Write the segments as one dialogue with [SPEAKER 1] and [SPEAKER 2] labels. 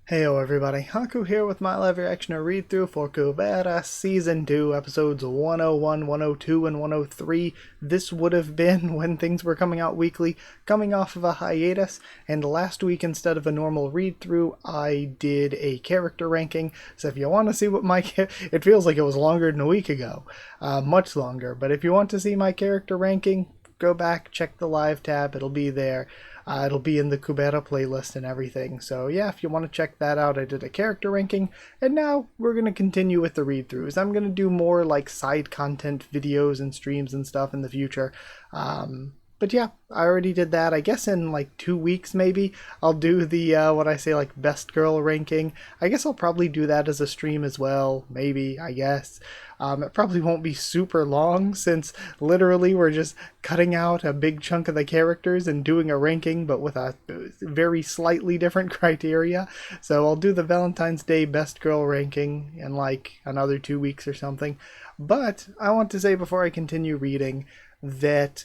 [SPEAKER 1] Heyo everybody, Haku here with my live reaction or read-through for Kubera Season 2, episodes 101, 102, and 103. This would have been when things were coming out weekly, coming off of a hiatus, and last week instead of a normal read-through, I did a character ranking. So if you want to see what it feels like it was longer than a week ago, much longer, but if you want to see my character ranking, go back, check the live tab, it'll be there. It'll be in the Kubera playlist and everything. So yeah, if you want to check that out, I did a character ranking. And now we're going to continue with the read-throughs. I'm going to do more like side content videos and streams and stuff in the future. But yeah, I already did that. I guess in like 2 weeks maybe I'll do the what I say like best girl ranking. I guess I'll probably do that as a stream as well. Maybe, I guess. It probably won't be super long since literally we're just cutting out a big chunk of the characters and doing a ranking, but with a very slightly different criteria. So I'll do the Valentine's Day best girl ranking in like another 2 weeks or something. But I want to say before I continue reading that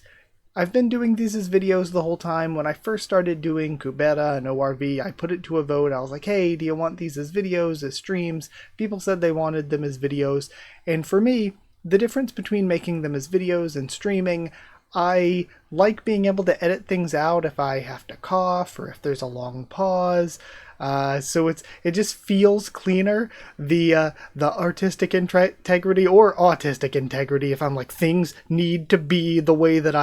[SPEAKER 1] I've been doing these as videos the whole time. When I first started doing Kubera and ORV, I put it to a vote. I was like, hey, do you want these as videos, as streams? People said they wanted them as videos. And for me, the difference between making them as videos and streaming, I like being able to edit things out if I have to cough or if there's a long pause. So it just feels cleaner. The artistic integrity or autistic integrity, if I'm like things need to be the way that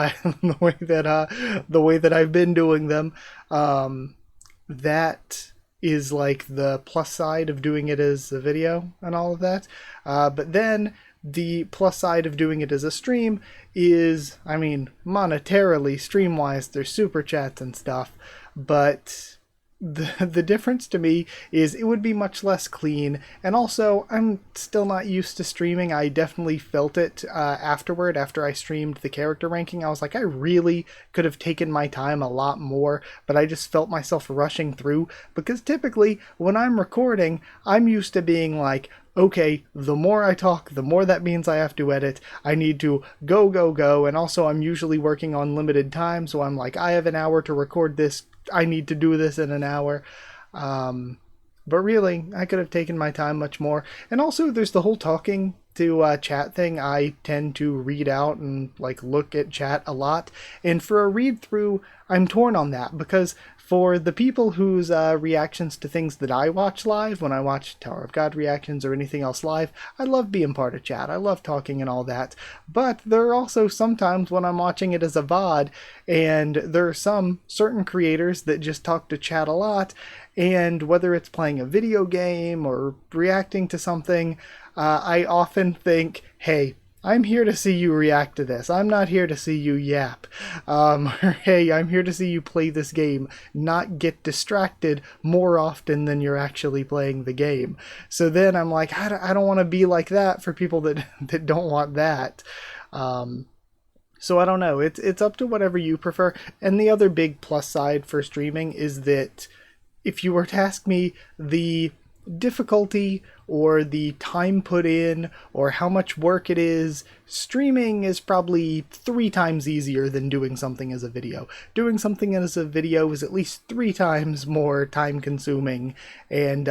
[SPEAKER 1] the way that I've been doing them. That is like the plus side of doing it as a video and all of that. But then the plus side of doing it as a stream is, I mean, monetarily, stream-wise, there's super chats and stuff, but the difference to me is it would be much less clean, and also I'm still not used to streaming. I definitely felt it afterward, after I streamed the character ranking. I was like, I really could have taken my time a lot more, but I just felt myself rushing through, because typically when I'm recording, I'm used to being like, okay, the more I talk, the more that means I have to edit. I need to go, go, go, and also I'm usually working on limited time, so I'm like, I have an hour to record this, I need to do this in an hour. But really, I could have taken my time much more. And also, there's the whole talking to chat thing. I tend to read out and like look at chat a lot. And for a read through, I'm torn on that, because for the people whose reactions to things that I watch live, when I watch Tower of God reactions or anything else live, I love being part of chat. I love talking and all that. But there are also sometimes when I'm watching it as a VOD, and there are some certain creators that just talk to chat a lot, and whether it's playing a video game or reacting to something, I often think, hey, I'm here to see you react to this. I'm not here to see you yap. Or, hey, I'm here to see you play this game, not get distracted more often than you're actually playing the game. So then I'm like, I don't want to be like that for people that don't want that. So I don't know. It's up to whatever you prefer. And the other big plus side for streaming is that if you were to ask me the difficulty or the time put in or how much work it is, streaming is probably 3 times easier than doing something as a video. Doing something as a video is at least 3 times more time consuming and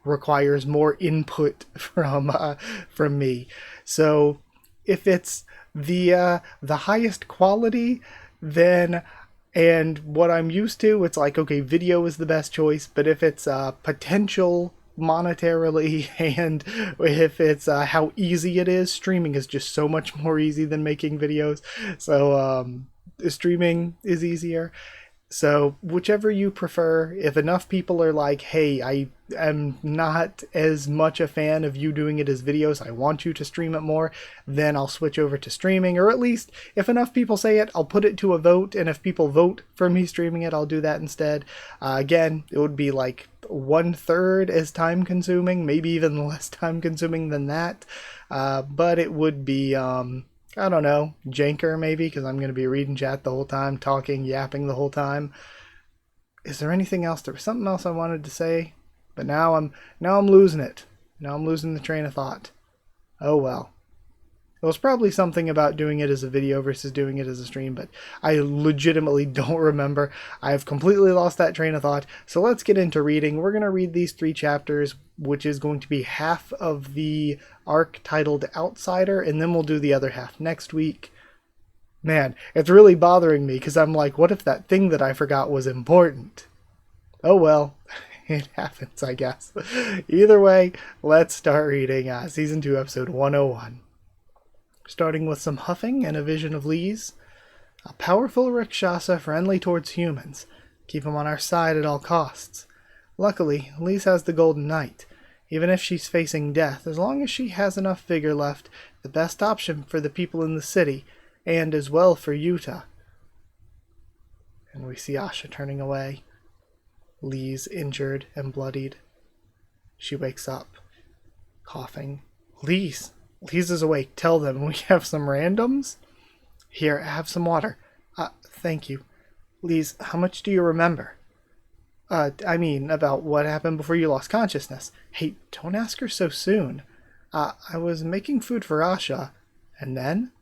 [SPEAKER 1] requires more input from me. So if it's the highest quality, then, and what I'm used to, it's like, okay, video is the best choice. But if it's potential monetarily and if it's how easy it is, streaming is just so much more easy than making videos. So streaming is easier. So whichever you prefer, if enough people are like, hey, I am not as much a fan of you doing it as videos, I want you to stream it more, then I'll switch over to streaming. Or at least if enough people say it, I'll put it to a vote, and if people vote for me streaming it, I'll do that instead. Again, it would be like 1/3 as time consuming, maybe even less time consuming than that. But it would be I don't know, janker maybe, because I'm going to be reading chat the whole time, talking, yapping the whole time. Is there anything else? There was something else I wanted to say, but now I'm losing it. Now I'm losing the train of thought. Oh well. It was probably something about doing it as a video versus doing it as a stream, but I legitimately don't remember. I have completely lost that train of thought. So let's get into reading. We're going to read these 3 chapters, which is going to be half of the arc titled Outsider, and then we'll do the other half next week. Man, it's really bothering me because I'm like, what if that thing that I forgot was important? Oh well, it happens, I guess. Either way, let's start reading Season 2, Episode 101. Starting with some huffing and a vision of Lee's. A powerful Rakshasa friendly towards humans. Keep him on our side at all costs. Luckily, Lee's has the Golden Knight. Even if she's facing death, as long as she has enough vigor left, the best option for the people in the city, and as well for Yuta. And we see Asha turning away. Lee's injured and bloodied. She wakes up, coughing. Lee's is awake. Tell them we have some randoms. Here, have some water. Thank you. Lee's, how much do you remember? I mean, about what happened before you lost consciousness. Hey, don't ask her so soon. I was making food for Asha. And then?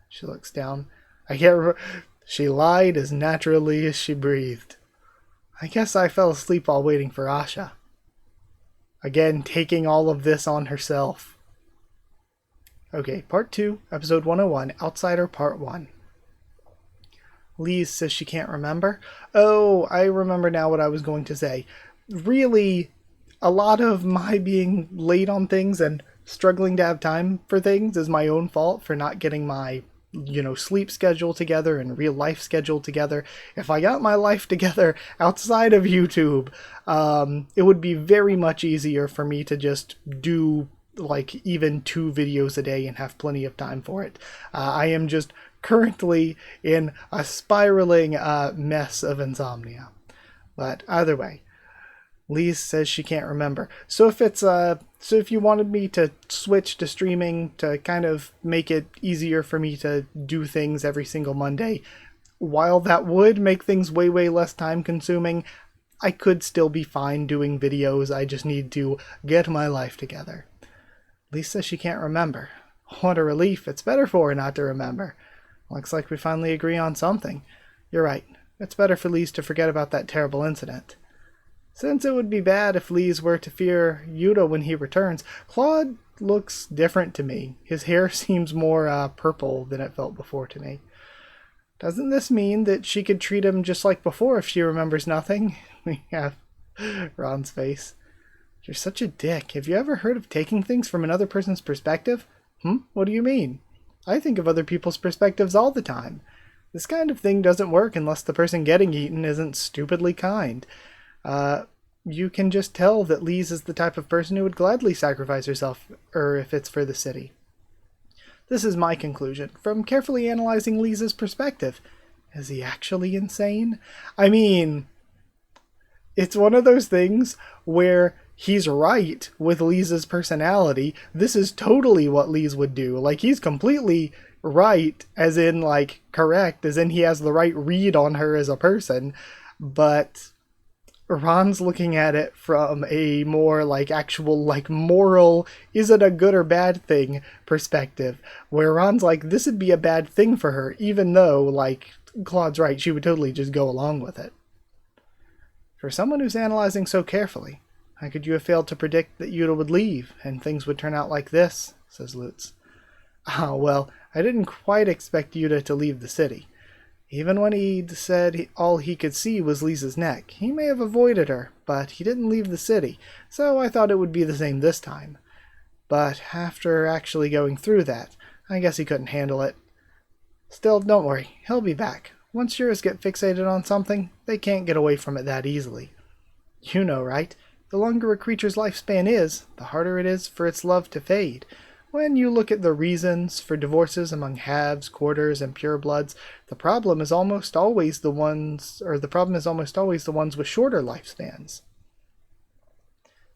[SPEAKER 1] She looks down. I can't remember. She lied as naturally as she breathed. I guess I fell asleep while waiting for Asha. Again, taking all of this on herself. Okay, Part 2, Episode 101, Outsider Part 1. Lee's says she can't remember. Oh, I remember now what I was going to say. Really, a lot of my being late on things and struggling to have time for things is my own fault for not getting my sleep schedule together and real life schedule together. If I got my life together outside of YouTube, it would be very much easier for me to just do like even 2 videos a day and have plenty of time for it. I am just currently in a spiraling mess of insomnia. But either way, Lee says she can't remember. So if you wanted me to switch to streaming to kind of make it easier for me to do things every single Monday, while that would make things way, way less time consuming, I could still be fine doing videos. I just need to get my life together. Lee says she can't remember. What a relief. It's better for her not to remember. Looks like we finally agree on something. You're right. It's better for Lee's to forget about that terrible incident. Since it would be bad if Lee's were to fear Yuta when he returns, Claude looks different to me. His hair seems more purple than it felt before to me. Doesn't this mean that she could treat him just like before if she remembers nothing? We have Ron's face. You're such a dick. Have you ever heard of taking things from another person's perspective? What do you mean? I think of other people's perspectives all the time. This kind of thing doesn't work unless the person getting eaten isn't stupidly kind. You can just tell that Lee's is the type of person who would gladly sacrifice herself, if it's for the city. This is my conclusion, from carefully analyzing Lee's perspective. Is he actually insane? I mean, it's one of those things where he's right with Lee's personality. This is totally what Lee's would do. Like, he's completely right, as in, like, correct, as in he has the right read on her as a person, but Ron's looking at it from a more like actual like moral, is it a good or bad thing perspective, where Ron's like, this would be a bad thing for her, even though, like, Claude's right, she would totally just go along with it. For someone who's analyzing so carefully, how could you have failed to predict that Yuta would leave and things would turn out like this, says Lutz. Well, I didn't quite expect Yuta to leave the city. Even when he said all he could see was Lisa's neck, he may have avoided her, but he didn't leave the city, so I thought it would be the same this time. But after actually going through that, I guess he couldn't handle it. Still, don't worry, he'll be back. Once Shiras get fixated on something, they can't get away from it that easily. You know, right? The longer a creature's lifespan is, the harder it is for its love to fade. When you look at the reasons for divorces among halves, quarters, and purebloods, the problem is almost always the ones with shorter lifespans.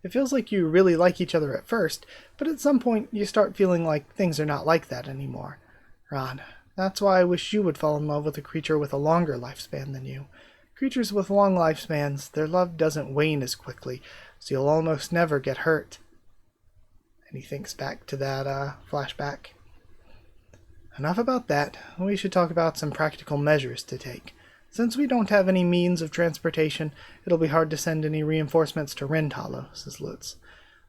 [SPEAKER 1] It feels like you really like each other at first, but at some point you start feeling like things are not like that anymore. Ron, that's why I wish you would fall in love with a creature with a longer lifespan than you. Creatures with long lifespans, their love doesn't wane as quickly, so you'll almost never get hurt. And he thinks back to that flashback. Enough about that. We should talk about some practical measures to take. Since we don't have any means of transportation, it'll be hard to send any reinforcements to Rentalo, says Lutz.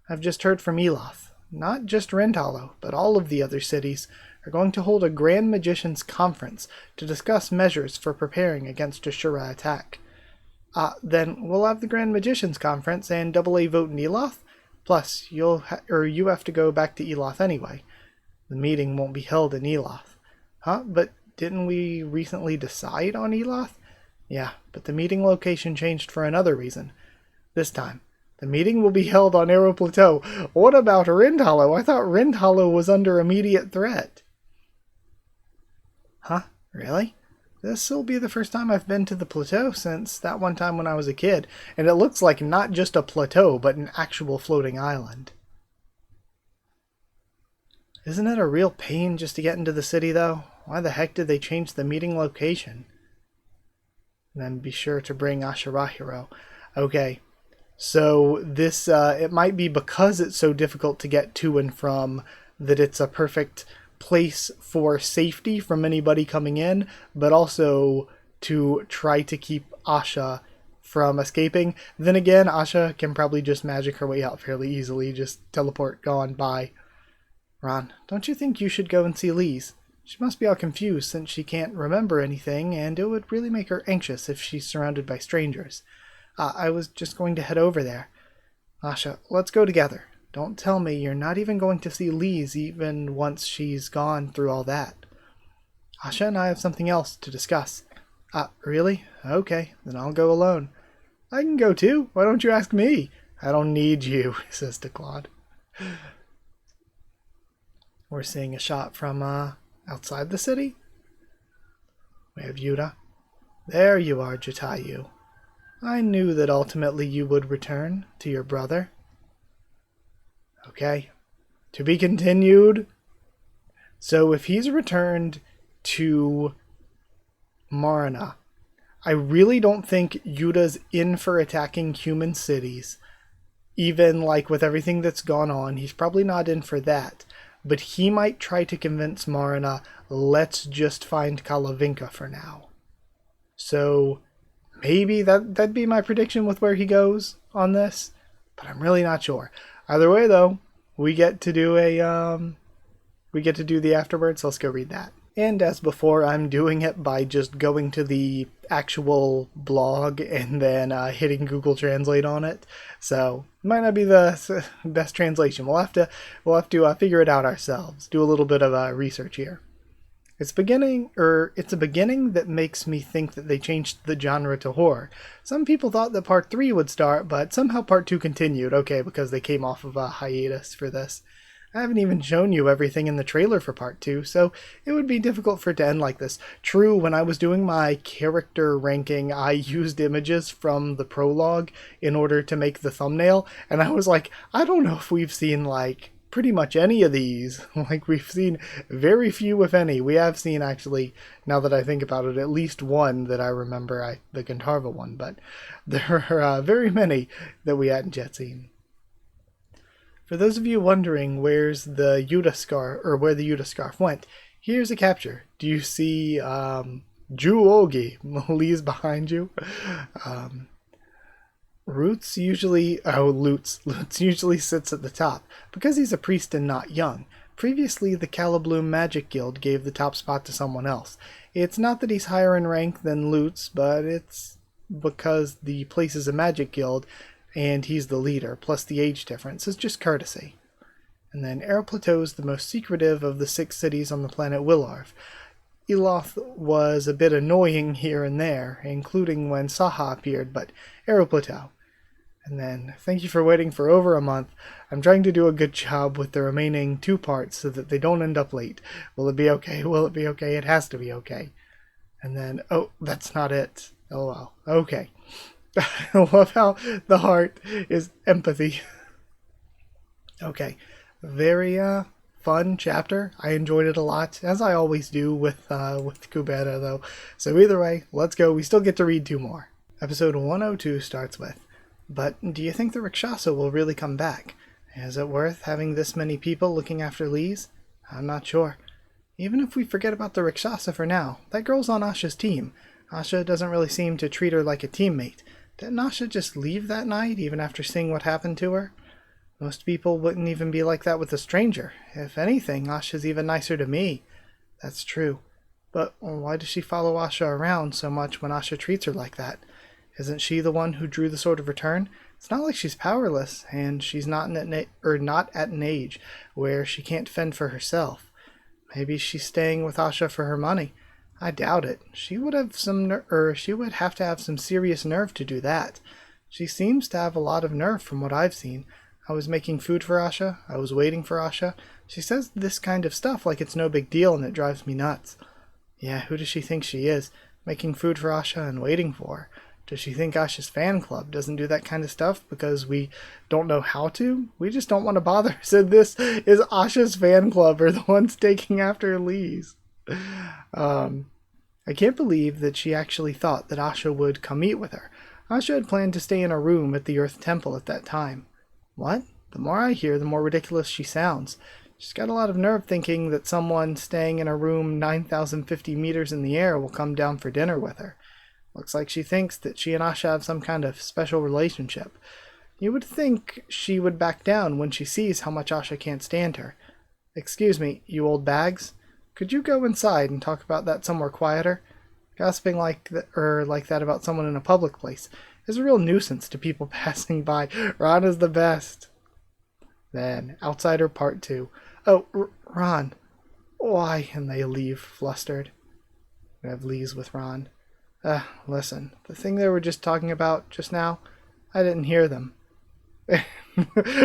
[SPEAKER 1] I've just heard from Eloth. Not just Rentalo, but all of the other cities are going to hold a Grand Magician's Conference to discuss measures for preparing against a Shura attack. Then we'll have the Grand Magician's Conference and AA vote in Eloth? Plus, you have to go back to Eloth anyway. The meeting won't be held in Eloth. But didn't we recently decide on Eloth? Yeah, but the meeting location changed for another reason. This time, the meeting will be held on Arrow Plateau. What about Rindhollow? I thought Rindhollow was under immediate threat. Really? This will be the first time I've been to the plateau since that one time when I was a kid, and it looks like not just a plateau, but an actual floating island. Isn't it a real pain just to get into the city, though? Why the heck did they change the meeting location? And then be sure to bring Ashirahiro. Okay, so this, it might be because it's so difficult to get to and from that it's a perfect place for safety from anybody coming in, but also to try to keep Asha from escaping. Then again, Asha can probably just magic her way out fairly easily, just teleport, gone, bye. Ron, don't you think you should go and see Lise? She must be all confused since she can't remember anything, and it would really make her anxious if she's surrounded by strangers. I was just going to head over there. Asha, let's go together. Don't tell me you're not even going to see Lise even once she's gone through all that. Asha and I have something else to discuss. Really? Okay, then I'll go alone. I can go too. Why don't you ask me? I don't need you, says to Claude. We're seeing a shot from outside the city. We have Yuta. There you are, Jatayu. I knew that ultimately you would return to your brother. Okay. To be continued. So if he's returned to Marna, I really don't think Yuta's in for attacking human cities. Even like with everything that's gone on, he's probably not in for that. But he might try to convince Marna, let's just find Kalavinka for now. So maybe that'd be my prediction with where he goes on this, but I'm really not sure. Either way, though, we get to do the afterwards, so let's go read that. And as before, I'm doing it by just going to the actual blog and then hitting Google Translate on it. So it might not be the best translation. We'll have to figure it out ourselves. Do a little bit of research here. It's a beginning that makes me think that they changed the genre to horror. Some people thought that part 3 would start, but somehow part 2 continued. Okay, because they came off of a hiatus for this. I haven't even shown you everything in the trailer for part 2, so it would be difficult for it to end like this. True, when I was doing my character ranking, I used images from the prologue in order to make the thumbnail, and I was like, I don't know if we've seen, like, pretty much any of these. Like, we've seen very few, if any. We have seen, actually, now that I think about it, at least one that I remember, the Gandharva one, but there are very many that we hadn't yet seen. For those of you wondering where's the Yuta scarf, or where the Yuta scarf went, here's a capture. Do you see Juogi, Lise behind you? Lutz usually sits at the top, because he's a priest and not young. Previously, the Calibloom Magic Guild gave the top spot to someone else. It's not that he's higher in rank than Lutz, but it's because the place is a magic guild, and he's the leader, plus the age difference is just courtesy. And then Arrow Plateau is the most secretive of the 6 cities on the planet Willarv. Eloth was a bit annoying here and there, including when Saha appeared, but Arrow Plateau. And then, thank you for waiting for over a month. I'm trying to do a good job with the remaining 2 parts so that they don't end up late. Will it be okay? Will it be okay? It has to be okay. And then, oh, that's not it. Oh well. Okay. I love how the heart is empathy. Okay. Very fun chapter. I enjoyed it a lot, as I always do with Kubera, though. So either way, let's go. We still get to read 2 more. Episode 102 starts with, but do you think the Rakshasa will really come back? Is it worth having this many people looking after Lise? I'm not sure. Even if we forget about the Rakshasa for now, that girl's on Asha's team. Asha doesn't really seem to treat her like a teammate. Didn't Asha just leave that night, even after seeing what happened to her? Most people wouldn't even be like that with a stranger. If anything, Asha's even nicer to me. That's true. But why does she follow Asha around so much when Asha treats her like that? Isn't she the one who drew the Sword of Return? It's not like she's powerless, and she's not not at an age where she can't fend for herself. Maybe she's staying with Asha for her money. I doubt it. She would have she would have to have some serious nerve to do that. She seems to have a lot of nerve from what I've seen. I was making food for Asha. I was waiting for Asha. She says this kind of stuff like it's no big deal, and it drives me nuts. Yeah, who does she think she is? Making food for Asha and waiting for her. Does she think Asha's fan club doesn't do that kind of stuff because we don't know how to? We just don't want to bother. So this is Asha's fan club, or the ones taking after Lise. I can't believe that she actually thought that Asha would come meet with her. Asha had planned to stay in a room at the Earth Temple at that time. What? The more I hear, the more ridiculous she sounds. She's got a lot of nerve thinking that someone staying in a room 9,050 meters in the air will come down for dinner with her. Looks like she thinks that she and Asha have some kind of special relationship. You would think she would back down when she sees how much Asha can't stand her. Excuse me, you old bags? Could you go inside and talk about that somewhere quieter? Gossiping like that about someone in a public place is a real nuisance to people passing by. Ron is the best. Then, Outsider Part 2. Oh, Ron. Why? And they leave, flustered. We have Lise with Ron. Listen, the thing they were just talking about just now, I didn't hear them.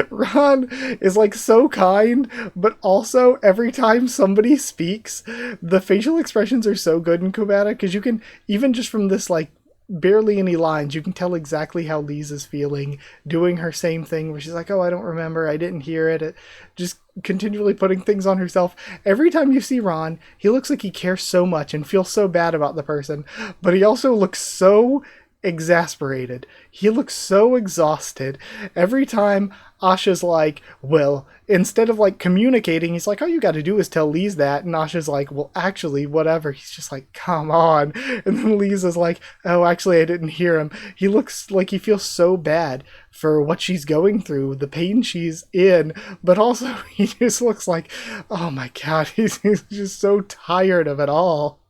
[SPEAKER 1] Ron is like so kind, but also every time somebody speaks, the facial expressions are so good in Kubera, because you can, even just from this like barely any lines, you can tell exactly how Lise is feeling, doing her same thing where she's like, oh, I don't remember, I didn't hear it, just continually putting things on herself. Every time you see Ron, he looks like he cares so much and feels so bad about the person, but he also looks so exasperated. He looks so exhausted. Every time Asha's like, well, instead of like communicating, he's like, all you gotta do is tell Lise that, and Asha's like, well, actually, whatever. He's just like, come on. And then Lise is like, oh, actually, I didn't hear him. He looks like he feels so bad for what she's going through, the pain she's in, but also he just looks like, oh my god, he's just so tired of it all.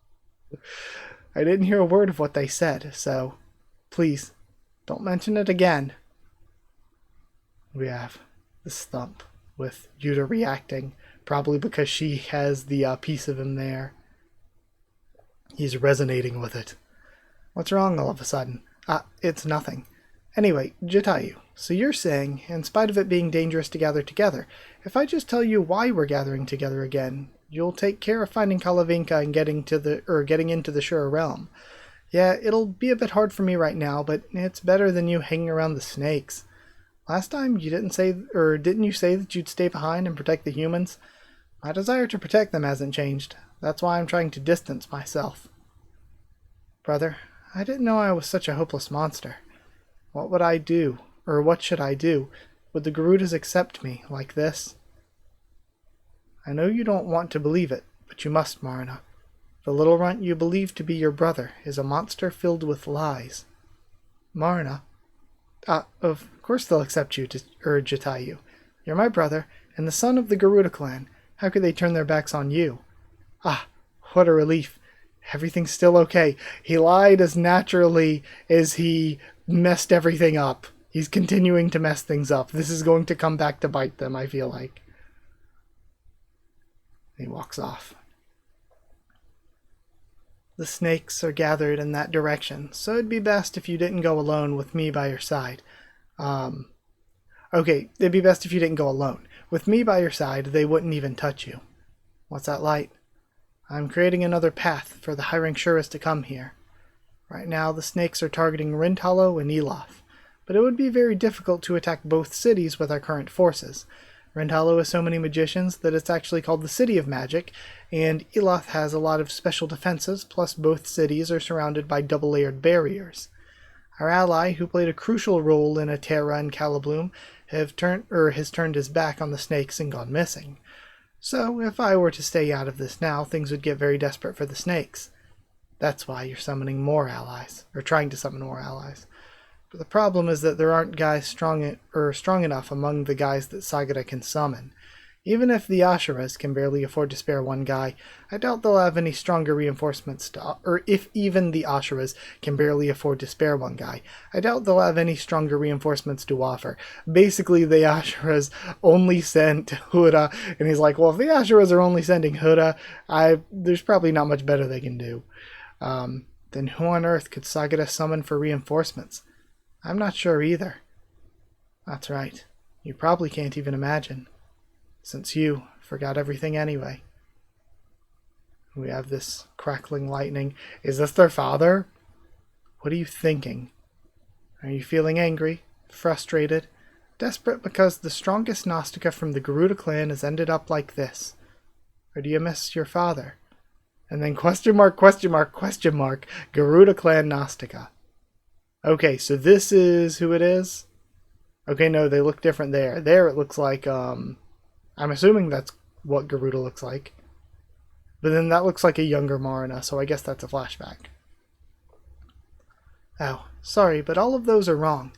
[SPEAKER 1] I didn't hear a word of what they said, so please, don't mention it again. We have this thump with Yuta reacting, probably because she has the piece of him there. He's resonating with it. What's wrong all of a sudden? It's nothing. Anyway, Jatayu, so you're saying, in spite of it being dangerous to gather together, if I just tell you why we're gathering together again, you'll take care of finding Kalavinka and getting into the Shura realm. Yeah, it'll be a bit hard for me right now, but it's better than you hanging around the snakes. Last time you didn't you say that you'd stay behind and protect the humans? My desire to protect them hasn't changed. That's why I'm trying to distance myself. Brother, I didn't know I was such a hopeless monster. What would I do, or what should I do? Would the Garudas accept me like this? I know you don't want to believe it, but you must, Marna. The little runt you believe to be your brother is a monster filled with lies. Marna. Of course they'll accept you, Jatayu. You're my brother, and the son of the Garuda clan. How could they turn their backs on you? What a relief. Everything's still okay. He lied as naturally as he messed everything up. He's continuing to mess things up. This is going to come back to bite them, I feel like. He walks off. The snakes are gathered in that direction, so it'd be best if you didn't go alone with me by your side. Okay, it'd be best if you didn't go alone. With me by your side, they wouldn't even touch you. What's that light? I'm creating another path for the high-rank Shuras to come here. Right now, the snakes are targeting Rindhalo and Eloth, but it would be very difficult to attack both cities with our current forces. Rindhalo has so many magicians that it's actually called the City of Magic, and Eloth has a lot of special defenses, plus both cities are surrounded by double-layered barriers. Our ally, who played a crucial role in a Terra and Calibloom, has turned his back on the snakes and gone missing. So, if I were to stay out of this now, things would get very desperate for the snakes. That's why you're summoning more allies, or trying to summon more allies. But the problem is that there aren't guys strong enough among the guys that Sagara can summon. Even if the Asheras can barely afford to spare one guy, I doubt they'll have any stronger reinforcements or if even the Asheras can barely afford to spare one guy, I doubt they'll have any stronger reinforcements to offer. Basically, the Asheras only sent Huda, and he's like, well, if the Asheras are only sending Huda, there's probably not much better they can do. Then who on earth could Sagara summon for reinforcements? I'm not sure either. That's right. You probably can't even imagine, since you forgot everything anyway. We have this crackling lightning. Is this their father? What are you thinking? Are you feeling angry, frustrated, desperate because the strongest Gnostica from the Garuda clan has ended up like this? Or do you miss your father? And then question mark, Garuda clan Gnostica. Okay, so this is who it is? Okay, no, they look different there. There it looks like, I'm assuming that's what Garuda looks like. But then that looks like a younger Marina, so I guess that's a flashback. Oh, sorry, but all of those are wrong.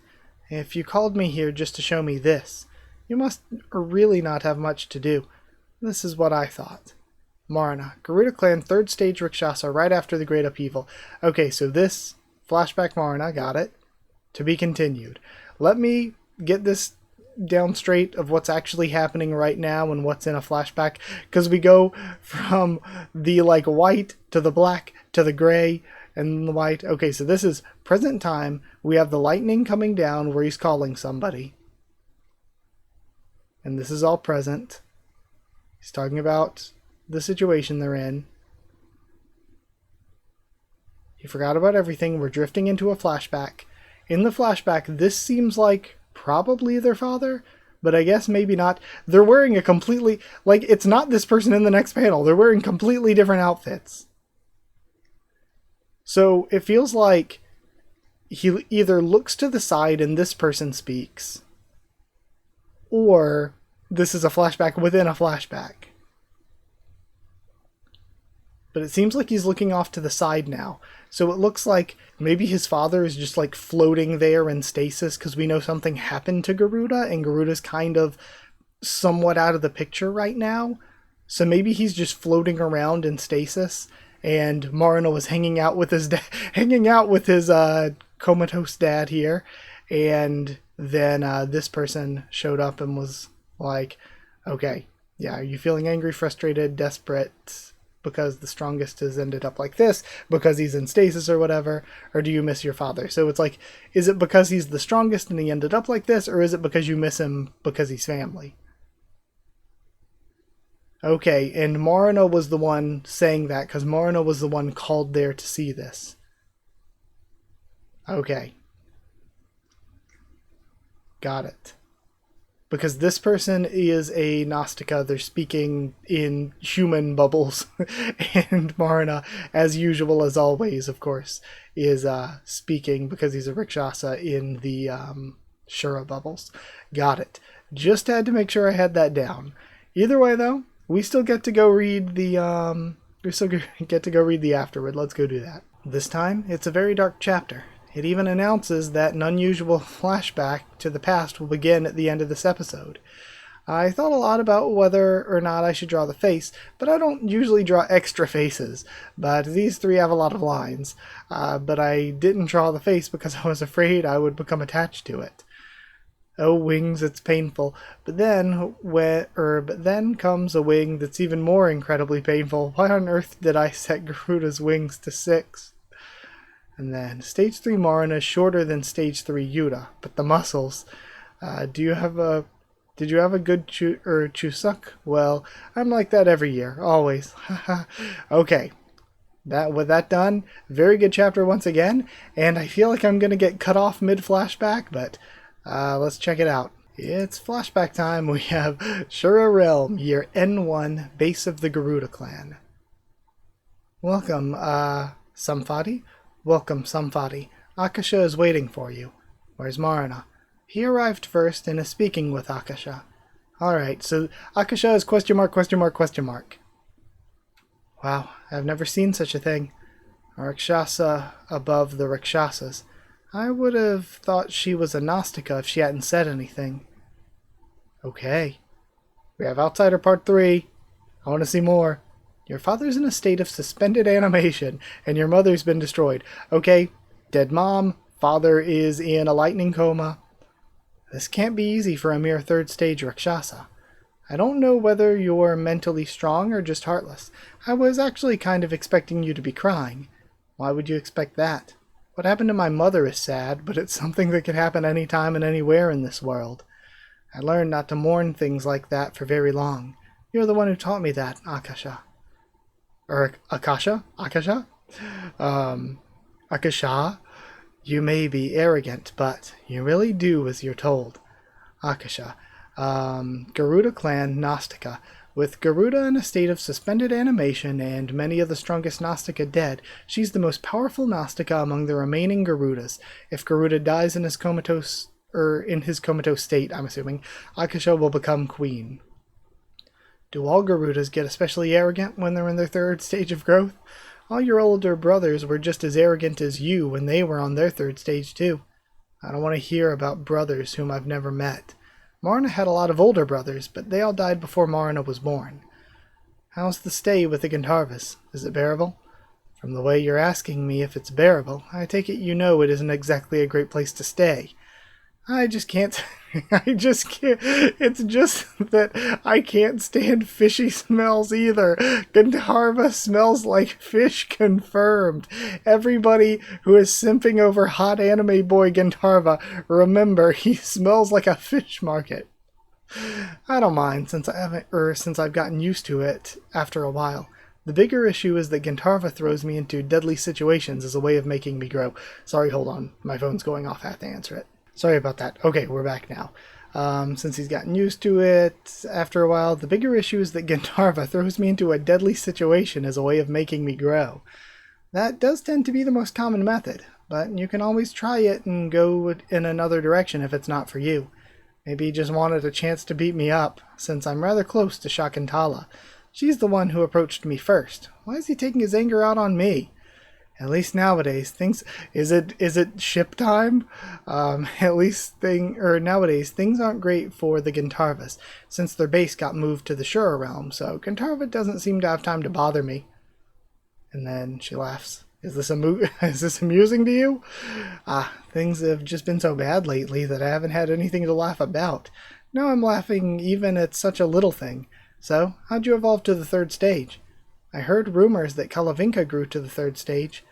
[SPEAKER 1] If you called me here just to show me this, you must really not have much to do. This is what I thought. Marina, Garuda clan 3rd stage Rakshasa right after the Great Upheaval. Okay, so this flashback Marina, got it. To be continued. Let me get this down straight of what's actually happening right now and what's in a flashback, because we go from the white to the black to the gray and the white. Okay, so this is present time. We have the lightning coming down where he's calling somebody, and this is all present. He's talking about the situation they're in. He forgot about everything. We're drifting into a flashback. In the flashback, this seems like probably their father, but I guess maybe not. They're wearing a completely, it's not this person in the next panel. They're wearing completely different outfits. So it feels like he either looks to the side and this person speaks, or this is a flashback within a flashback. But it seems like he's looking off to the side now. So it looks like maybe his father is just floating there in stasis because we know something happened to Garuda and Garuda's kind of somewhat out of the picture right now. So maybe he's just floating around in stasis and Marina was hanging out with his comatose dad here. And then this person showed up and was like, okay, yeah, are you feeling angry, frustrated, desperate? Because the strongest has ended up like this, because he's in stasis or whatever, or do you miss your father? So it's like, is it because he's the strongest and he ended up like this, or is it because you miss him because he's family? Okay, and Marina was the one saying that, because Marina was the one called there to see this. Okay. Got it. Because this person is a Gnostica, they're speaking in human bubbles, and Marina, as usual, as always, of course, is speaking, because he's a Rakshasa, in the Shura bubbles. Got it. Just had to make sure I had that down. Either way, though, we still get to go read the afterward. Let's go do that. This time, it's a very dark chapter. It even announces that an unusual flashback to the past will begin at the end of this episode. I thought a lot about whether or not I should draw the face, but I don't usually draw extra faces. But these three have a lot of lines. But I didn't draw the face because I was afraid I would become attached to it. Oh, wings, it's painful. But then comes a wing that's even more incredibly painful. Why on earth did I set Garuda's wings to 6? And then stage 3 Marina is shorter than stage 3 Yuta, but the muscles. Did you have a good Chuseok? Well, I'm like that every year, always. Okay, with that done, very good chapter once again, and I feel like I'm gonna get cut off mid flashback, but let's check it out. It's flashback time. We have Shura Realm, year N1, base of the Garuda clan. Welcome, Samfati. Welcome, Samfati. Akasha is waiting for you. Where's Marina? He arrived first and is speaking with Akasha. Alright, so Akasha is question mark, question mark, question mark. Wow, I've never seen such a thing. A Rakshasa above the Rakshasas. I would have thought she was a Gnostica if she hadn't said anything. Okay. We have Outsider Part 3. I want to see more. Your father's in a state of suspended animation, and your mother's been destroyed. Okay, dead mom, father is in a lightning coma. This can't be easy for a mere third stage Rakshasa. I don't know whether you're mentally strong or just heartless. I was actually kind of expecting you to be crying. Why would you expect that? What happened to my mother is sad, but it's something that could happen anytime and anywhere in this world. I learned not to mourn things like that for very long. You're the one who taught me that, Akasha. Or Akasha? Akasha? Akasha? You may be arrogant, but you really do as you're told. Akasha. Garuda clan Gnostica. With Garuda in a state of suspended animation and many of the strongest Gnostica dead, she's the most powerful Gnostica among the remaining Garudas. If Garuda dies in his comatose state, I'm assuming, Akasha will become queen. Do all Garudas get especially arrogant when they're in their third stage of growth? All your older brothers were just as arrogant as you when they were on their third stage too. I don't want to hear about brothers whom I've never met. Marna had a lot of older brothers, but they all died before Marna was born. How's the stay with the Gandharvas? Is it bearable? From the way you're asking me if it's bearable, I take it you know it isn't exactly a great place to stay. I just can't. It's just that I can't stand fishy smells either. Gandharva smells like fish confirmed. Everybody who is simping over hot anime boy Gandharva, remember, he smells like a fish market. I don't mind since I've gotten used to it after a while. The bigger issue is that Gandharva throws me into deadly situations as a way of making me grow. Sorry, hold on. My phone's going off. I have to answer it. Sorry about that. Okay, we're back now. Since he's gotten used to it after a while, the bigger issue is that Gandharva throws me into a deadly situation as a way of making me grow. That does tend to be the most common method, but you can always try it and go in another direction if it's not for you. Maybe he just wanted a chance to beat me up, since I'm rather close to Shakuntala. She's the one who approached me first. Why is he taking his anger out on me? At least nowadays, is it ship time? Nowadays, things aren't great for the Gandharvas, since their base got moved to the Shura realm, so Gandharva doesn't seem to have time to bother me. And then she laughs. Is this amusing to you? Things have just been so bad lately that I haven't had anything to laugh about. Now I'm laughing even at such a little thing. So, how'd you evolve to the third stage? I heard rumors that Kalavinka grew to the third stage.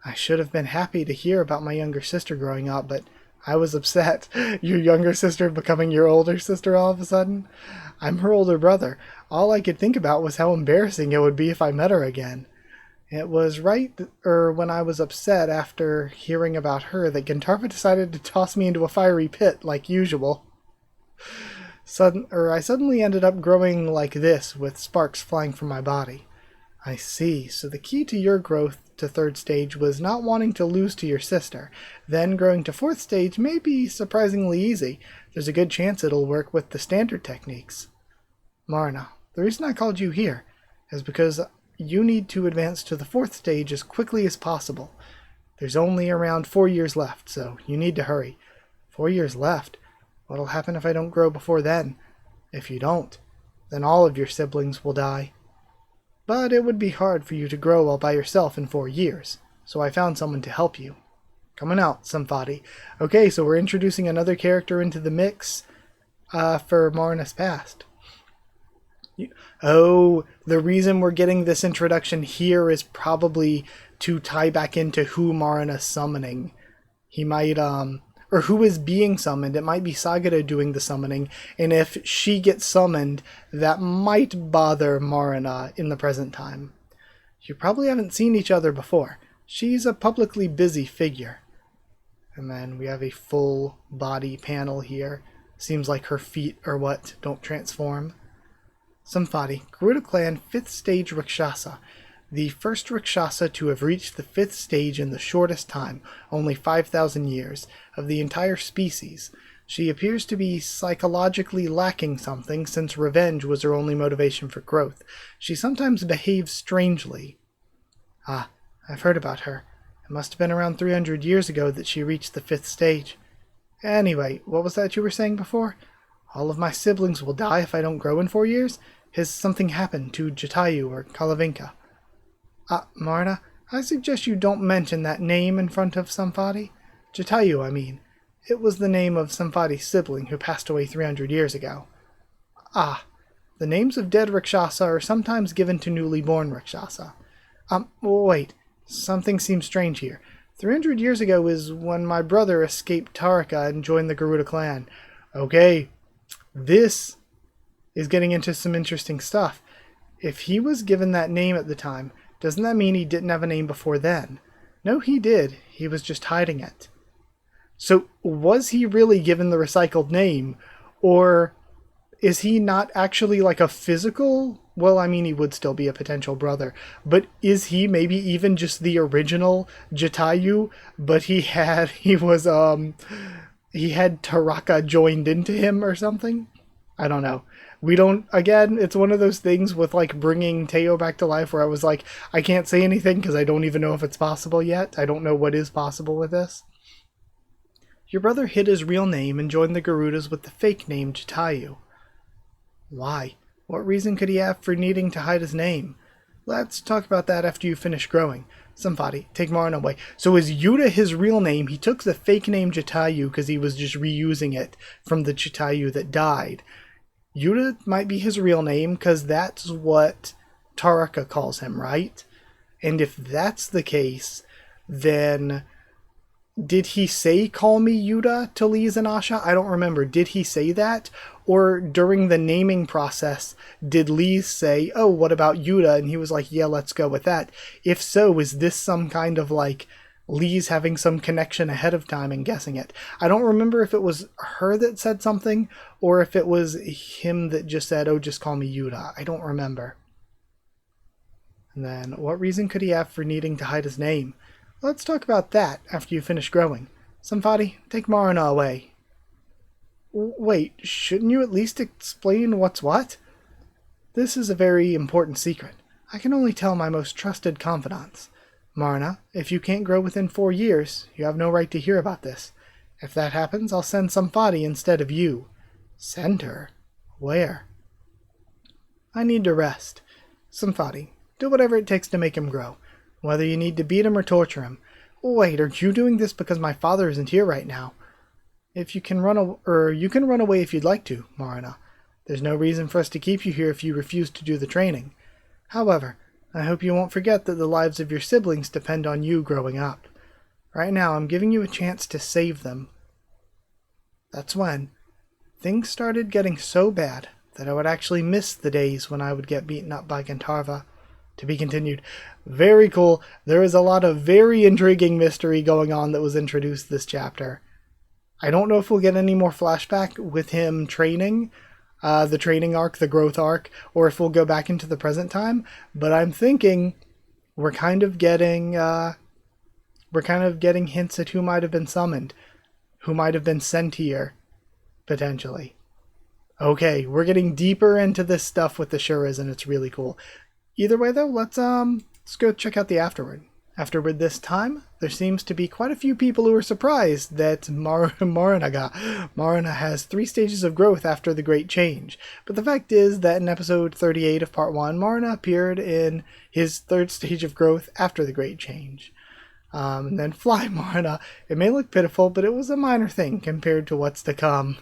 [SPEAKER 1] I should have been happy to hear about my younger sister growing up, but I was upset. Your younger sister becoming your older sister all of a sudden? I'm her older brother. All I could think about was how embarrassing it would be if I met her again. It was when I was upset after hearing about her that Gandharva decided to toss me into a fiery pit like usual. I suddenly ended up growing like this, with sparks flying from my body. I see. So the key to your growth to third stage was not wanting to lose to your sister. Then growing to fourth stage may be surprisingly easy. There's a good chance it'll work with the standard techniques. Marna, the reason I called you here is because you need to advance to the fourth stage as quickly as possible. There's only around 4 years left, so you need to hurry. 4 years left? What'll happen if I don't grow before then? If you don't, then all of your siblings will die. But it would be hard for you to grow all by yourself in 4 years, so I found someone to help you. Coming out, Samphati. Okay, so we're introducing another character into the mix for Marna's past. Oh, the reason we're getting this introduction here is probably to tie back into who Marna's summoning. He might, or who is being summoned. It might be Sagara doing the summoning, and if she gets summoned, that might bother Marina in the present time. You probably haven't seen each other before. She's a publicly busy figure. And then we have a full body panel here. Seems like her feet or don't transform. Samphati, Garuda clan 5th stage Rakshasa. the first Rakshasa to have reached the 5th stage in the shortest time, only 5,000 years, of the entire species. She appears to be psychologically lacking something, since revenge was her only motivation for growth. She sometimes behaves strangely. Ah, I've heard about her. It must have been around 300 years ago that she reached the 5th stage. Anyway, what was that you were saying before? All of my siblings will die if I don't grow in 4 years? Has something happened to Jatayu or Kalavinka? Marna, I suggest you don't mention that name in front of Samfadi. Jatayu, I mean. It was the name of Samfadi's sibling who passed away 300 years ago. Ah, the names of dead Rakshasa are sometimes given to newly born Rakshasa. Wait, something seems strange here. 300 years ago is when my brother escaped Taraka and joined the Garuda clan. Okay, this is getting into some interesting stuff. If he was given that name at the time, doesn't that mean he didn't have a name before then? No, he did. He was just hiding it. So, was he really given the recycled name? Or is he not actually like a physical... Well, I mean, he would still be a potential brother. But is he maybe even just the original Jatayu? But he had Taraka joined into him or something? I don't know. We don't... Again, it's one of those things with like bringing Teo back to life where I was like, I can't say anything because I don't even know if it's possible yet. I don't know what is possible with this. Your brother hid his real name and joined the Garudas with the fake name Jatayu. Why? What reason could he have for needing to hide his name? Let's talk about that after you finish growing. Somebody, take Marna away. So is Yuta his real name? He took the fake name Jatayu because he was just reusing it from the Jatayu that died. Yuta might be his real name because that's what Taraka calls him, right? And if that's the case, then... Did he say, call me Yuta to Liz and Asha? I don't remember. Did he say that? Or during the naming process, did Liz say, oh, what about Yuta? And he was like, yeah, let's go with that. If so, is this some kind of like Liz having some connection ahead of time and guessing it? I don't remember if it was her that said something or if it was him that just said, oh, just call me Yuta. I don't remember. And then what reason could he have for needing to hide his name? Let's talk about that after you finish growing. Samfadi, take Marna away. Wait, shouldn't you at least explain what's what? This is a very important secret. I can only tell my most trusted confidants. Marna, if you can't grow within 4 years, you have no right to hear about this. If that happens, I'll send Samfadi instead of you. Send her? Where? I need to rest. Samfadi, do whatever it takes to make him grow. Whether you need to beat him or torture him. Wait, are you doing this because my father isn't here right now? If you can run away if you'd like to, Marna. There's no reason for us to keep you here if you refuse to do the training. However, I hope you won't forget that the lives of your siblings depend on you growing up. Right now, I'm giving you a chance to save them. That's when things started getting so bad that I would actually miss the days when I would get beaten up by Gandharva. To be continued. Very cool. There is a lot of very intriguing mystery going on that was introduced this chapter. I don't know if we'll get any more flashback with him training, the training arc, the growth arc, or if we'll go back into the present time, but I'm thinking we're kind of getting hints at who might have been summoned, who might have been sent here, potentially. Okay, we're getting deeper into this stuff with the Shuras, and it's really cool. Either way, though, let's go check out the afterward. Afterward this time, there seems to be quite a few people who are surprised that Marna has 3 stages of growth after the Great Change. But the fact is that in episode 38 of Part 1, Marna appeared in his 3rd stage of growth after the Great Change. And then Fly Marna. It may look pitiful, but it was a minor thing compared to what's to come.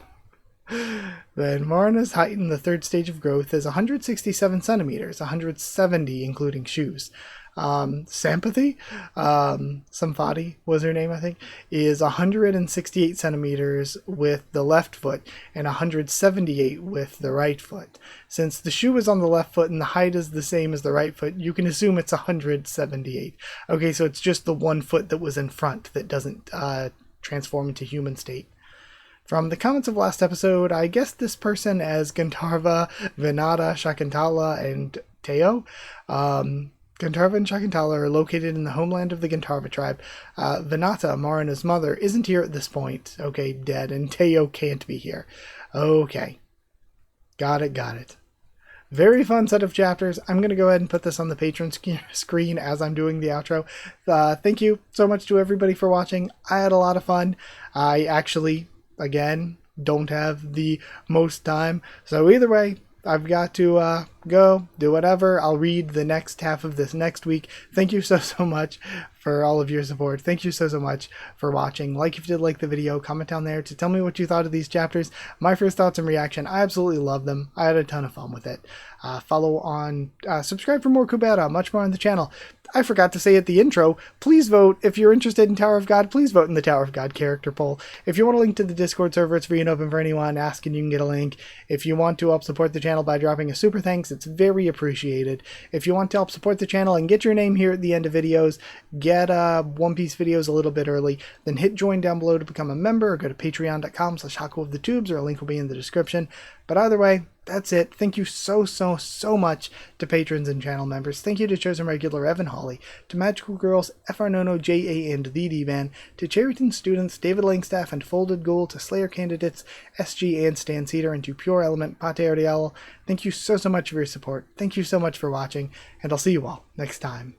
[SPEAKER 1] Then Marna's height in the 3rd stage of growth is 167 centimeters, 170 including shoes. Sampathy, Samfadi was her name, I think, is 168 centimeters with the left foot and 178 with the right foot. Since the shoe is on the left foot and the height is the same as the right foot, you can assume it's 178. Okay, so it's just the one foot that was in front that doesn't transform into human state. From the comments of last episode, I guessed this person as Gandharva, Vinata, Shakuntala, and Teo. Gantarva and Shakuntala are located in the homeland of the Gantarva tribe. Vinata, Marina's mother, isn't here at this point. Okay, dead. And Teo can't be here. Okay. Got it. Very fun set of chapters. I'm going to go ahead and put this on the Patreon screen as I'm doing the outro. Thank you so much to everybody for watching. I had a lot of fun. I actually, again, don't have the most time. So either way, I've got to go do whatever. I'll read the next half of this next week. Thank you so much for all of your support. Thank you so much for watching. Like if you did like the video, comment down there to tell me what you thought of these chapters. My first thoughts and reaction, I absolutely love them. I had a ton of fun with it. Subscribe for more Kubera, much more on the channel. I forgot to say at the intro, please vote. If you're interested in Tower of God, please vote in the Tower of God character poll. If you want a link to the Discord server, it's free and open for anyone. Ask and you can get a link. If you want to help support the channel by dropping a super thanks, it's very appreciated. If you want to help support the channel and get your name here at the end of videos, get One Piece videos a little bit early, then hit join down below to become a member, or go to patreon.com/Haku of the Tubes, or a link will be in the description. But either way, that's it. Thank you so much to patrons and channel members. Thank you to Chosen Regular Evan Hawley, to Magical Girls, FR Nono, JA, and the D-Van, to Cheriton students, David Langstaff and Folded Ghoul, to Slayer candidates, SG and Stan Cedar, and to Pure Element, Pate Ariel. Thank you so much for your support. Thank you so much for watching, and I'll see you all next time.